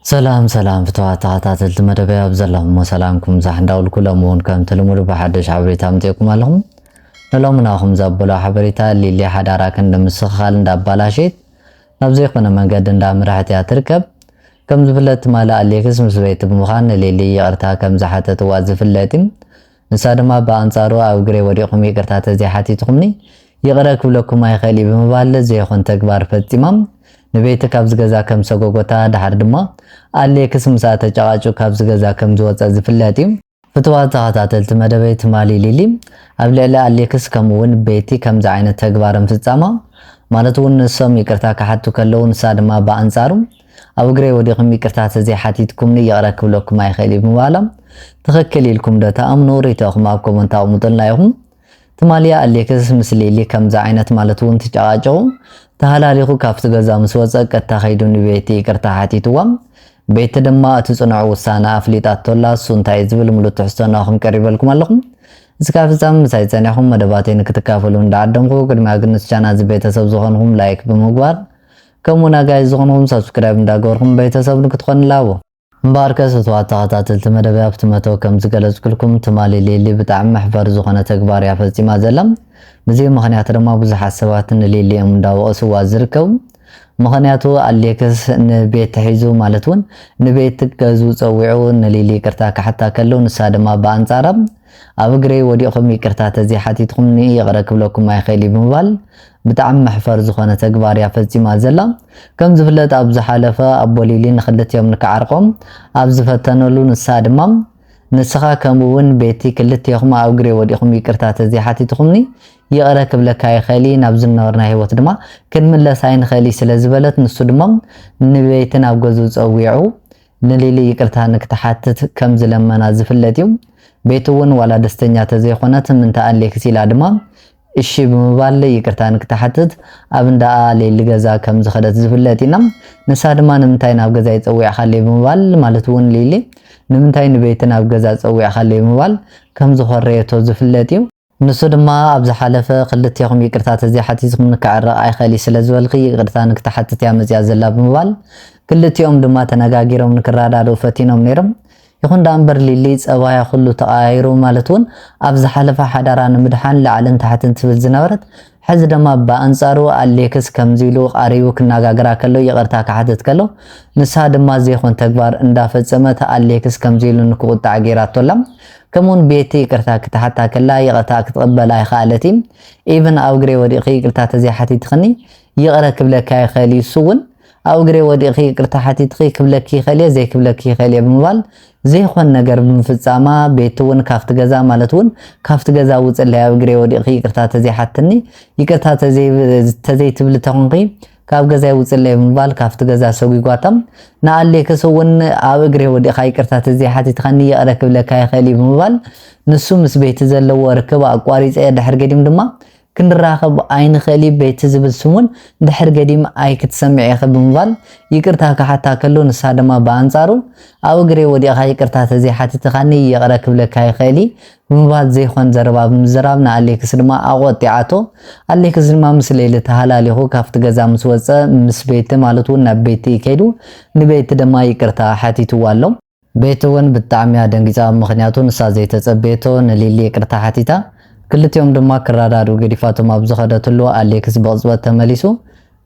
سلام فتوات عطات المدبيا بزلهم وسلامكم زحنداول كلهم كم تلمودو بحدش عبريتا متيكم لهم نلوم ناخم زبلا حبريتا اللي حدارا كند مسخال ندابالاشيت نبزي قنا منقد ندام راحتي تركب كم زفلت مالا الليكس مسبيت بمخان اللي يغرتا كم زحتت وازفلتين نسادما بانصارو او غري وديقم يقرتا تزيحاتي تخمني يغرك لكم ما يخلي بمبال زي خون تكبار فتيمام نبيت كابز غزا كم سغوغوتا دحر دما አሌክስ ምሳ ተጫዋቹ ካብዝ ገዛ ከም ዝወፀ ዝፍለጥም ፍትዋት ተኸታተልቲ መደበይት ማሊ ሊሊ ኣብ ልዕሊ አሌክስ ከምውን ቤቲ ከምዚ ዓይነት ተግባርን ፍጻማ ማለት እውን ንሶም ይቅርታ ካሓቱ ከለው ንሳ ድማ በአንጻሩ ኣብ ግሬ ወዲኹም ይቅርታ ተዘይሓቲትኩም ይቕረክብለኩም ኣይኽእል ምባሎም ትኽክል ኢልኩም ደተኣምኑ ሪተኹም ኣብ ኮመንት ኣቕምጡልና ኢኹም ትማልያ አሌክስ ምስሊ ሊ ከምዚ ዓይነት ማለት እውን ተጫዋጩ ተሃላሊኹ ካብቲ ገዛ ምስ ወፀ ቀጥታ ኸይዱ ንቤቲ ይቅርታ ሓቲትዎም ቤት ደማ ተጽንዑ ወሳና አፍሊጣቶላ ሱንታይ ዝብል ሙሉ ተሕስተናኹም ቀሪበልኩም ኣለኹም እስካፍዛም ሳይጸናኹም መደባቴን ክትካፈሉ እንዳዓደንኩ ቅድሚያ ግንስ ቻናል ቤተሰብ ዝኾንኩም ላይክ በመግባር ከሙና ጋይ ዝኾንኩም ሰብስክራይብ እንዳገበርኩም ቤተሰብ ንክትኾንላዎ ምባርከስ ተዋታታተልቲ መደብ ኣብትመቶ ከም ዝገለጽኩልኩም ትማሊ ሌሊ ብጣዕሚ መሕበር ዝኾነ ተግባር ያፈጺማ ዘለም በዚህ ምኽንያት ድማ ብዙሓት ሰባት ሌሊኦም እንዳወቀሱዋ ዝርከቡ ምኽንያቱ አሌክስ ንቤት ሒዙ ማለቱን ንቤት ገዙ ጸዊዑ ንሊሊ ይቅርታ ካሕታ ከለው ንሳ ድማ በአንጻረም ኣብ ግሬ ወዲኹም ይቅርታ ተዘይሓቲትኩም ይቕረክብለኩም ኣይኽእል ብምባል ብጣዕሚ መሕፈር ዝኾነ ተግባር ያፈጺማ ዘላ ከም ዝፍለጥ ኣብ ዝሓለፈ ኣቦሊሊን ክልቲኦም ንከዓርቆም ኣብ ዝፈተነሉ ንሳ ድማ ንስኻ ከምውን ቤቲ ክልቲኹም ኣብ ግሬ ወዲኹም ይቅርታ ተዘይሓቲትኩምኒ ይቕረክብለካ ኣይኽእል ናብ ዝነበርና ህይወት ድማ ክንምለስ ኣይንኽእል ስለዝበለት ንሱ ድማ ንቤትን ኣብ ገዙ ጸዊዑ ንሊሊ ይቅርታ ንክትሓትት ከም ዝለመና ዝፍለጥ እዩ ቤት እውን ዋላ ደስተኛ ተዘይኾነት ምንታ አሌክስ ኢላ ድማ እሺ ብምባል ይቅርታ ንክትሓትት ኣብ እንዳ ሌሊ ገዛ ከም ዝኸደት ዝፍለጥ ኢና ንሳ ድማ ንምንታይ ናብ ገዛ ይጸዊዕ ካለይ ብምባል ማለት እውን ሊሊ ንምንታይ ንቤትን ኣብ ገዛ ጸዊዕ ካለይ ብምባል ከም ዝኸረየቶ ዝፍለጥ እዩ ንሱ ድማ ኣብ ዝሓለፈ ክልቲኹም ይቅርታ ተዘይሓቲትኩም ንክዓረቕ ኣይኽእል ስለዝበልኺ ይቅርታ ንክትሓትት ያ መጽያ ዘላ ብምባል ክልቲኦም ድማ ተነጋጊሮም ንክራዳድኡ ፈቲኖም ነይሮም ይኹን ዳንበር ሊሊ ጸባያ ኩሉ ተቃይሩ ማለት እውን ኣብ ዝሓለፈ ሓዳራ ንምድሓን ላዕልን ታሕትን ትብል ዝነበረት ሕዚ ድማ በአንጻሩ አሌክስ ከምዚሉ ቃሪቡ ክናጋገራ ከሎ ይቅርታ ካሕትት ከሎ ንሳ ድማ ዘይኾን ተግባር እንዳፈጸመት አሌክስ ከምዚሉ ንክቁጣዕ ገይራቶላ كمون بيتي يقرتا كتحتا كلا يقرتا كتقبل اي خالتي ايفن او غري وديخي يقرتا تزيحتي تخني يقرا كبلك اي خالي سون او غري وديخي يقرتا حتي تخي كبلك خالي زي كبلك خالي بمبال زي خون ነገር በመፍጻማ ቤቱን ካፍት ገዛ ማለቱን ካፍት ገዛ ውጽላ او غري وديخي يقرتا تزيحتني يقرتا تزي تبل تخنقي ካብ ገዛ ውጽለይ ምባል ካፍት ገዛ ሰው ይጓታም ናአሌክስ እውን ኣብ እግሬ ወዲ ኻይቅርታ ተዘይሓቲት ኸኒ ይቕረክብለካ ይኽእል ምባል ንሱ ምስ ቤት ዘለዎ ርክብ ኣቋሪፀ ድሕር ገዲም ድማ ክንራኸብ ኣይንኽእል ቤት ዝብል ስሙን ድሕር ገዲም ኣይ ክትሰምዕ ይኽእል ምባል ይቅርታ ካሓታ ከሎ ንሳ ድማ በአንጻሩ ኣብ እግሬ ወዲ ኻይቅርታ ተዘይሓቲት ኸኒ ይቕረክብለካ ይኽእል ምባል ዘይኾን ዘረባብ ምዝራብ ናአሌክስ ድማ ኣቆጢዓቶ አሌክስ ድማ ምስ ሌሊ ተሃላሊኹ ካፍት ገዛ ምስ ወፀ ምስ ቤት ማለት እውን ናብ ቤት ይከይዱ ንቤት ድማ ይቅርታ ሓቲትዋ ኣሎ ቤት እውን ብጣዕሚ ደንጊፃ ምኽንያቱ ንሳ ዘይተጸበየቶ ንሊሊ ይቅርታ ሓቲታ ክልቲኦም ድማ ክራዳዱ ገዲፋቶም ኣብ ዝኸደትሉ አሌክስ በቅጽበት ተመሊሱ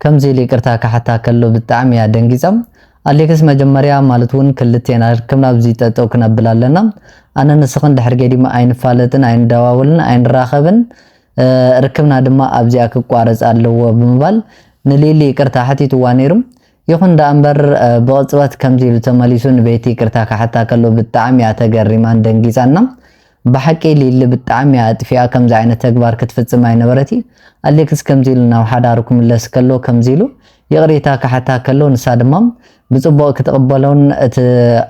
ከምዚ ይቅርታ ካሕታ ከሎ ብጣዕሚ ደንጊፃም አሌክስ መጀመሪያ ማለት እውን ክልቲና ከምና ኣብዚ ጠጠው ክነብል ኣለና ኣነ ንስኽን ድሕር ገዲም ኣይንፋለጥን ኣይንደዋውልን ኣይንራኸብን ርክብና ድማ ኣብዚኣ ክቋረጽ ኣለዎ ብምባል ንሊሊ ይቅርታ ሓቲትዋ ነይሩ ይኹን ዳንበር በቅጽበት ከምዚ ተመሊሱ ንቤት ይቅርታ ካሕታ ከሎ ብጣዕሚ ተገሪማን ደንጊፃና بحق اللي بتعمي أطفيا كم زعينة تكبار كتفتصم أي نبرتي أليكس كم زيلو ناو حداركم اللس كلو كم زيلو يغريتا كحتا كلو نساد مام بصبو كتقبلون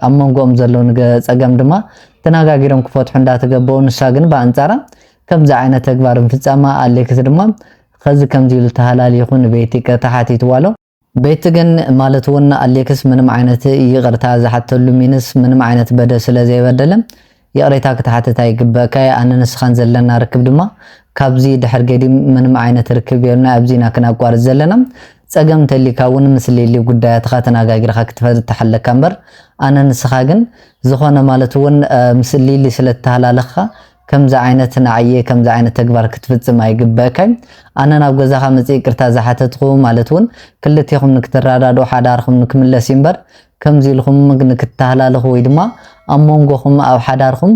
أمم قوم زلون ساقم دما تناقا جيرم كفوت حندا تقبو نساقن بانتارا كم زعينة تكبار مفتتصم أليكس دما خز كم زيلو تهلال يخون بيتي كتحاتي توالو بيتغن مالتون أليكس منم عينة يغرتا زحتو لومينس منم عينة بدا سلازي بدلم يقريتا كتحتتا يقبكا أنا نسخان زلنا ركب دما كابزي دحر قديم منم عينة ركب يلنا أبزينا كنا قوار زلنا ፀገም ተሊካ እውን ምስሊ ሊ ጉዳያትካ ተናጋጊርካ ክትፈትሐለካ እምበር ኣነ ንስኻ ግን ዝኾነ ማለት እውን ምስሊ ሊ ስለተሃላለኻ ከምዛ ዓይነት ንዓየ ከምዛ ዓይነት ተግባር ክትፍጽም ኣይግበአካን ኣነ ናብ ገዛኻ መጽእ ቅርታ ዝሓተትኩ ማለት እውን ክልቲኹም ንክትራዳዱ ሓዳርኩም ንክምለስ እምበር ከምዚ ኢልኩም ንክትሃላለኹ ወይ ድማ ኣብ መንጎኹም ኣብ ሓዳርኩም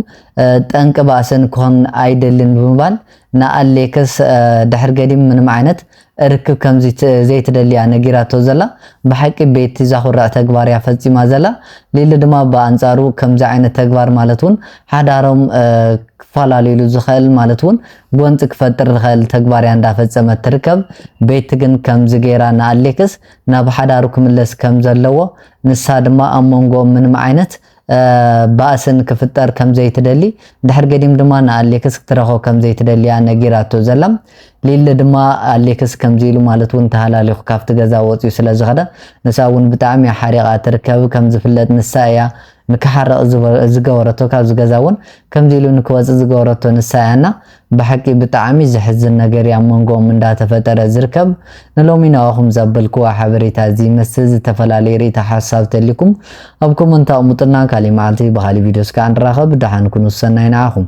ጠንቂ ባእሰን ክኾን ኣይደልን ብምባል ንኣሌክስ ድሕር ገዲም ምንም ዓይነት ርክብ ከምዚ ዘይትደልያ ነጊራቶ ዘላ ብሓቂ ቤት ዛኹራዕ ተግባር ያ ፈጺማ ዘላ ሌሊ ድማ በኣንጻሩ ከምዚ ዓይነት ተግባር ማለት እውን ሓዳሮም ክፈላለሉ ዝኽእል ማለት እውን ጎንፂ ክፈጥር ዝኽእል ተግባር ያ እንዳፈጸመት ትርከብ ቤት ግን ከምዚ ገይራ ንኣሌክስ ናብ ሓዳሩ ክምለስ ከም ዘለዎ ንሳ ድማ ኣብ መንጎ ምንም ዓይነት ባእስን ክፍጠር ከም ዘይትደሊ ድሕር ገዲም ድማ ንኣሌክስ ክትረኸ ከም ዘይትደልያ ነጊራቶ ዘላ ሌሊ ድማ ኣሌክስ ከምዚ ኢሉ ማለት እውን ተሃላሊኹ ካብቲ ገዛ ወፂኡ ስለ ዝኸደ ንሳ እውን ብጣዕሚ ሓሪቓ ትርከብ ከም ዝፍለጥ ንሳ እያ ንክሓረቕ ዝገበረቶ ካብዚ ገዛ እውን ከምዚ ኢሉ ንክወፅእ ዝገበረቶ ንሳ እያና ብሓቂ ብጣዕሚ ዝሕዝን ነገር ያ መንጎኦም እንዳተፈጠረ ዝርከብ ንሎሚ ናዋኹም ዘበልክዎ ሓበሬታ እዚ መስል ዝተፈላለዩ ርእይታ ሓሳብ ተሊኩም ኣብ ኮመንት ኣቕሙጥና ካሊእ መዓልቲ ብኻሊእ ቪድዮ እስካ ንራኸብ ድሓን ኩኑ ሰናይ ንዓኹም